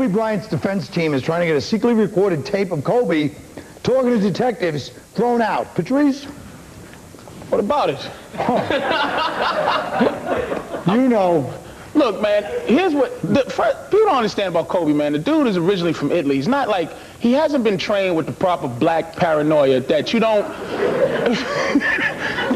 Kobe Bryant's defense team is trying to get a secretly recorded tape of Kobe talking to detectives thrown out. Patrice? What about it? You know. Look, man, here's what... people don't understand about Kobe, man. The dude is originally from Italy. He's not like... He hasn't been trained with the proper black paranoia that you don't...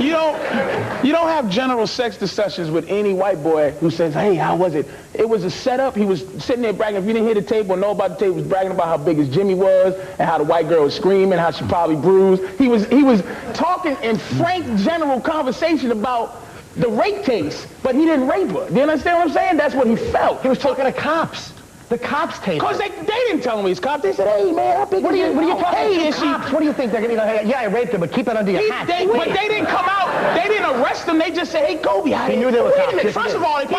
you don't have general sex discussions with any white boy who says, hey, how was it? It was a setup. He was sitting there bragging. If you didn't hear the tape or know about the tape, he was bragging about how big his Jimmy was and how the white girl was screaming, how she probably bruised. He was talking in frank, general conversation about the rape case, but he didn't rape her. Do you understand what I'm saying? That's what he felt. He was talking to cops. The cops taped Because they didn't tell him he's cops. They said, hey, man, how big what are you talking hey, to cops? What do you think? They're going to go, hey, yeah, I raped him, but keep it under your hat. But they didn't come out. They didn't arrest him. They just said, hey, Kobe, He knew they were cops. Wait a minute. First of all, they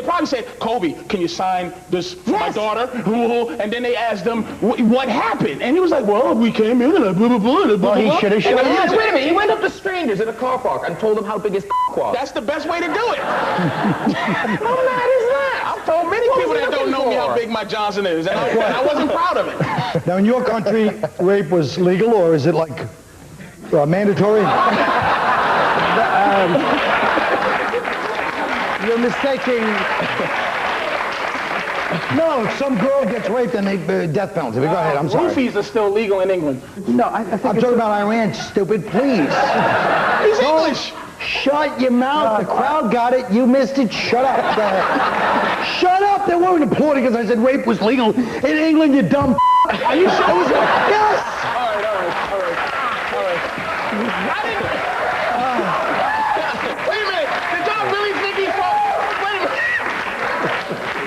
probably said, Kobe, can you sign this for my daughter? And then they asked him, what happened? And he was like, well, we came in and blah, blah, blah, blah, well, he should have shown Wait a minute. He went up to strangers in a car park and told them how big his was. That's the best way to do it. How mad is that? I've told many people that don't know me how big my Johnson is, and I wasn't proud of it. Now, in your country, rape was legal, or is it like mandatory? You're mistaking... No, some girl gets raped and they death penalty. But go ahead, I'm sorry. Roofies are still legal in England. No, I think I'm talking about Iran, stupid, please. He's English. Shut your mouth. The crowd got it. You missed it. Shut up. Go ahead. Shut up. They weren't applauding because I said rape was legal in England, you dumb Are you sure? Yes. All right. Wait a minute. Did y'all really think he's from... Wait a minute.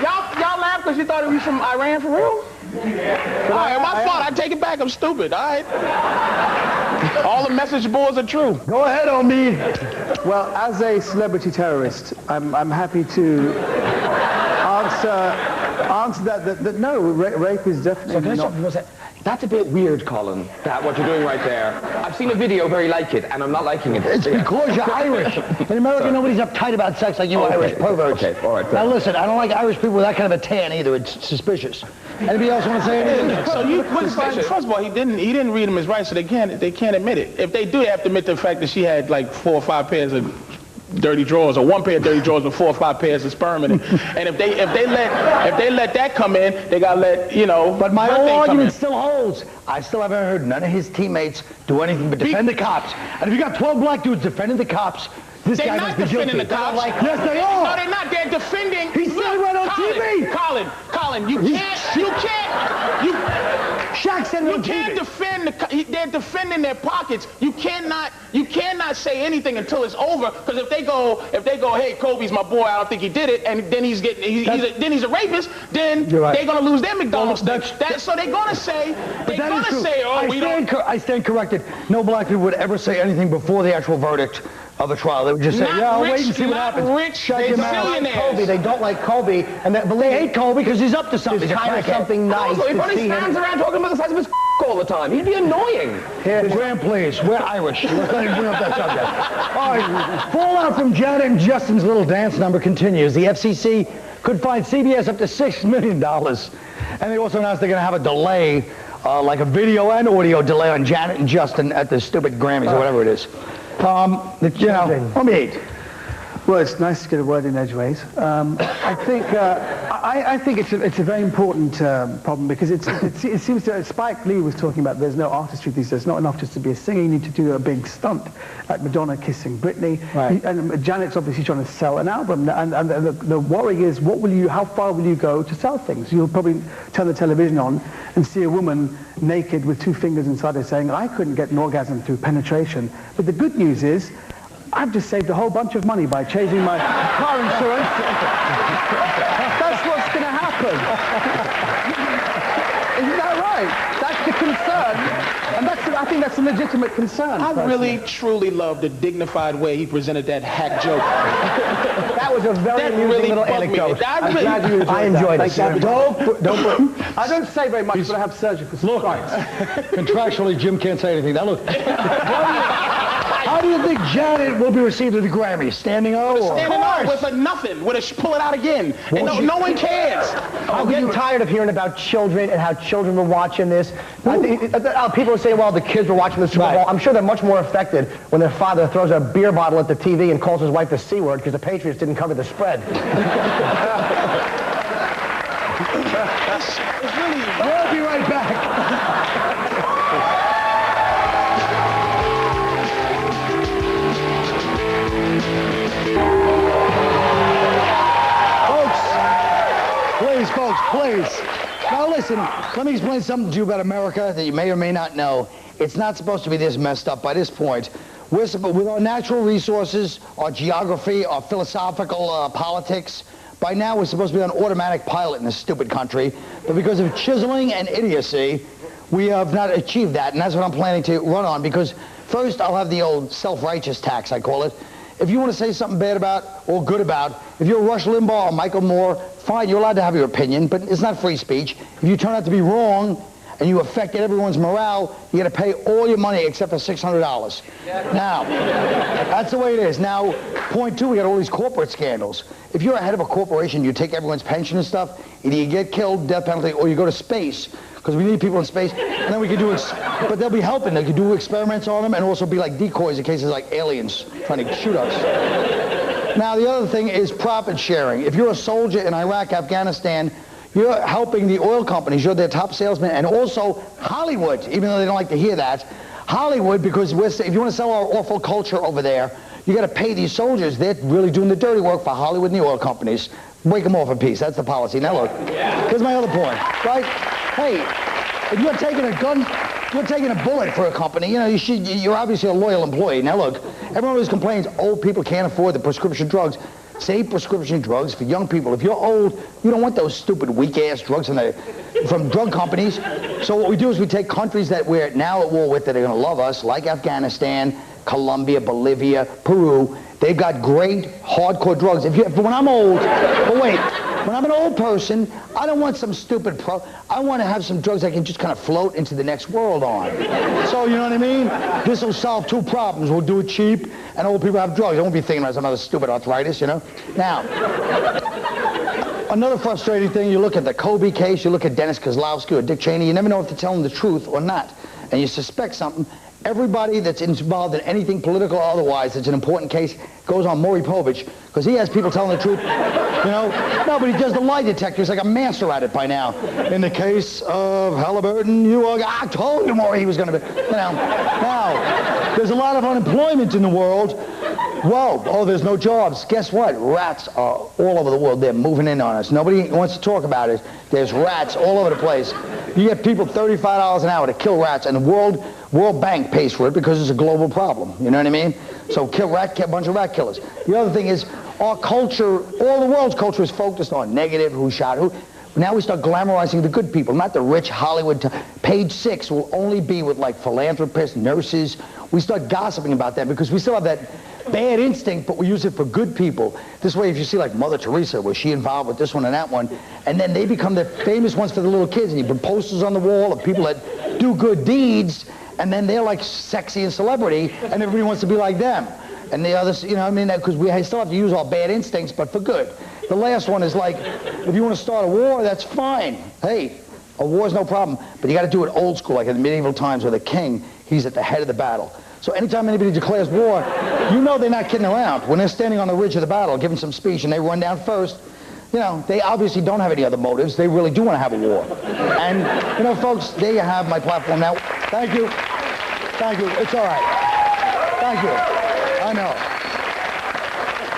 Y'all laughed because you thought he was from Iran for real? Yeah. All right, my fault. I take it back. I'm stupid. All right. All the message boards are true. Go ahead, Omid. Well, as a celebrity terrorist, I'm happy to answer that no, rape is definitely not... That's a bit weird, Colin, that what you're doing right there. I've seen a video very like it, and I'm not liking it. It's because you're Irish. In America, nobody's uptight about sex like you Irish perverts. Okay, all right. Now listen, I don't like Irish people with that kind of a tan either. It's suspicious. Anybody else want to say anything? So first of all, he didn't read them his rights, so they can't admit it. If they do, they have to admit the fact that she had like 4 or 5 pairs of dirty drawers, or 1 pair of dirty drawers with 4 or 5 pairs of sperm in it. And if they let that come in, they gotta let, you know. But my whole argument still holds. I still haven't heard none of his teammates do anything but defend the cops. And if you got 12 black dudes defending the cops, this guy must be guilty. They're not defending the cops. Yes, they are. No, they're not. They're defending. He said it right on TV. Colin, you can't. Shaq said it on TV. You can't defend they're defending their pockets. You cannot say anything until it's over. Because if they go, hey, Kobe's my boy, I don't think he did it, and then he's a rapist, then they're gonna lose their McDonald's. So they're gonna say, oh, we don't. I stand corrected. No black people would ever say anything before the actual verdict of a trial. They would just say, yeah, I'll wait and see what happens. Shut your mouth. Kobe. They don't like Kobe, and they hate Kobe because he's up to something. He's kind of something nice. Also, he probably stands around talking about the size of his all the time. He'd be annoying. Graham, please. We're Irish. Let's not even bring up that subject. All right. Fallout from Janet and Justin's little dance number continues. The FCC could fine CBS up to $6 million. And they also announced they're going to have a delay, like a video and audio delay on Janet and Justin at the stupid Grammys or whatever it is. Let me eat. Well, it's nice to get a word in edgeways. I think it's a very important problem because it seems that Spike Lee was talking about there's no artistry these days. It's not enough just to be a singer. You need to do a big stunt, like Madonna kissing Britney. Right. And Janet's obviously trying to sell an album. And the worry is, how far will you go to sell things? You'll probably turn the television on and see a woman naked with 2 fingers inside her saying, I couldn't get an orgasm through penetration. But the good news is, I've just saved a whole bunch of money by changing my car insurance. That's what's going to happen. Isn't that right? That's the concern. And I think that's a legitimate concern. I really, truly love the dignified way he presented that hack joke. That was a very amusing little anecdote. I enjoyed it. I don't say very much, but I have surgical strikes. Contractually, Jim can't say anything. Now look. How How do you think Janet will be received at the Grammys? Standing O? Standing O with a nothing, with a pull it out again. And no one cares. I'm getting tired of hearing about children and how children were watching this. People are saying, well, the kids were watching the Super Bowl. I'm sure they're much more affected when their father throws a beer bottle at the TV and calls his wife the C word because the Patriots didn't cover the spread. We'll be right back. Folks, please. Now listen, let me explain something to you about America that you may or may not know. It's not supposed to be this messed up by this point. With our natural resources, our geography, our philosophical politics, by now we're supposed to be on automatic pilot in this stupid country. But because of chiseling and idiocy, we have not achieved that. And that's what I'm planning to run on. Because first, I'll have the old self-righteous tax, I call it. If you want to say something bad about or good about, if you're Rush Limbaugh or Michael Moore, fine, you're allowed to have your opinion, but it's not free speech. If you turn out to be wrong and you affected everyone's morale, you got to pay all your money except for $600. Now, that's the way it is. Now, point two, we got all these corporate scandals. If you're a head of a corporation, you take everyone's pension and stuff, either you get killed, death penalty, or you go to space, because we need people in space, and then we can do it, but they'll be helping. They can do experiments on them and also be like decoys in cases like aliens trying to shoot us. Now, the other thing is profit sharing. If you're a soldier in Iraq, Afghanistan, you're helping the oil companies. You're their top salesman, and also Hollywood, even though they don't like to hear that. Hollywood, because if you want to sell our awful culture over there, you got to pay these soldiers. They're really doing the dirty work for Hollywood and the oil companies. Break them off in peace. That's the policy. Now look, here's my other point, right? Hey, if you're taking a gun, you're taking a bullet for a company, you know, you're obviously a loyal employee. Now look, everyone always complains old people can't afford the prescription drugs. Save prescription drugs for young people. If you're old, you don't want those stupid weak-ass drugs from drug companies. So what we do is we take countries that we're now at war with that are going to love us, like Afghanistan, Colombia, Bolivia, Peru. They've got great, hardcore drugs. When I'm old, but wait, when I'm an old person, I don't want some stupid I want to have some drugs I can just kind of float into the next world on. So, you know what I mean? This will solve two problems. We'll do it cheap, and old people have drugs. I won't be thinking about some other stupid arthritis, you know? Now, another frustrating thing, you look at the Kobe case, you look at Dennis Kozlowski or Dick Cheney, you never know if they're telling the truth or not. And you suspect something. Everybody that's involved in anything political or otherwise that's an important case goes on Maury Povich, because he has people telling the truth, you know? No, but he does the lie detector. He's like a master at it by now. In the case of Halliburton, I told you Maury he was going to be, you know. Now, there's a lot of unemployment in the world. Whoa, oh, there's no jobs. Guess what? Rats are all over the world. They're moving in on us. Nobody wants to talk about it. There's rats all over the place. You get people $35 an hour to kill rats, and the World Bank pays for it because it's a global problem. You know what I mean? So kill a bunch of rat killers. The other thing is our culture, all the world's culture is focused on negative, who shot who. Now we start glamorizing the good people, not the rich Hollywood. Page 6 will only be with like philanthropists, nurses. We start gossiping about that because we still have that bad instinct, but we use it for good people. This way, if you see like Mother Teresa, was she involved with this one and that one, and then they become the famous ones for the little kids, and you put posters on the wall of people that do good deeds, and then they're like sexy and celebrity, and everybody wants to be like them. And the others, you know what I mean? Because we still have to use our bad instincts, but for good. The last one is like, if you want to start a war, that's fine. Hey, a war's no problem, but you got to do it old school, like in the medieval times where the king, he's at the head of the battle. So anytime anybody declares war, you know they're not kidding around. When they're standing on the ridge of the battle, giving some speech, and they run down first, you know, they obviously don't have any other motives. They really do want to have a war. And, you know, folks, there you have my platform now. Thank you. Thank you. It's all right. Thank you. I know.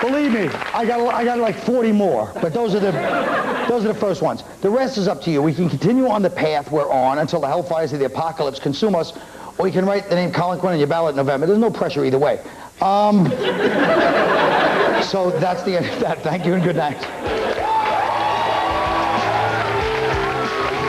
Believe me, I got like 40 more, but those are the first ones. The rest is up to you. We can continue on the path we're on until the hellfires of the apocalypse consume us, or you can write the name Colin Quinn on your ballot in November. There's no pressure either way. So that's the end of that. Thank you and good night.